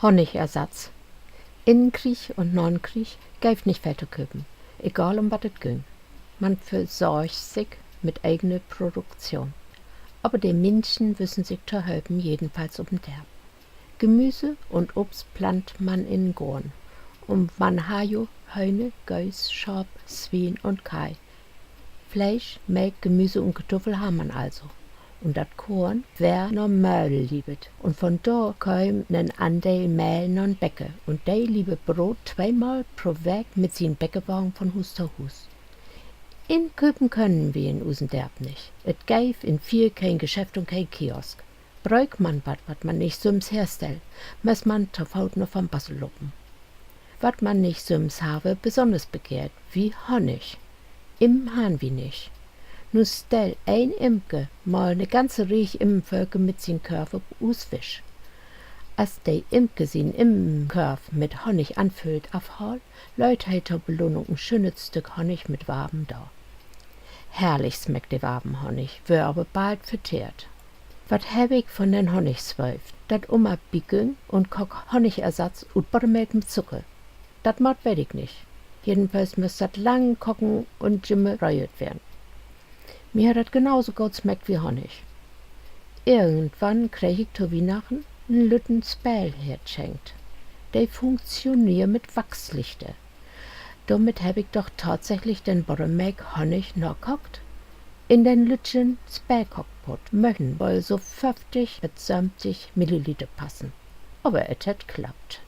Honigersatz. In Krieg und Non-Krieg geeft nicht viel zu köpen, egal was es ging. Man versorgt sich mit eigener Produktion. Aber die Menschen wissen sich zu helfen, jedenfalls um der. Gemüse und Obst plant man in Gorn. Und man ha jo Höne, Gäus, Schaf, Schwein und Kai. Fleisch, Melk, Gemüse und Kartoffel ha man also. Und dat Korn wär no Mehl liebet. Und von da käm nen Anteil Mehl non Bäcke. Und de liebe Brot zweimal pro Weg mit sin Bäckewagen von Hus zu Hus. Inköpen können wir in Usenderb nicht. Et geif in viel kein Geschäft und kein Kiosk. Bräuch man wat man nicht sums herstellt, muss man zur Faut noch vom Bassel luppen. Wat man nicht sums habe, besonders begehrt, wie Honig. Im han wie nicht. Nu stell ein Imke mal ne ganze Riech Immenvölker mit sin Körper uswisch. Als de Imke sin Immenkörf mit Honig anfüllt afhol, leut he zur Belohnung ein schönes Stück Honig mit Waben da. Herrlich schmeckt de Wabenhonig, wär aber bald verteert. Wat heb ich von den Honigszweif? Dat Bickeln und koch Honigersatz und Buttermilch mit Zucker. Dat macht weet ich nicht. Jedenfalls müsst dat lang kochen und gereiert werden. Mir hat dat genauso gut schmeckt wie Honig. Irgendwann krieg ich zu Weihnachten n lütten Spell hergeschenkt. De funktioniert mit Wachslichter. Damit hab ich doch tatsächlich den Buttermilch Honig noch kocht. In den lütschen Spähkochpot möchten wohl so 50 bis 70 Milliliter passen. Aber es hat klappt.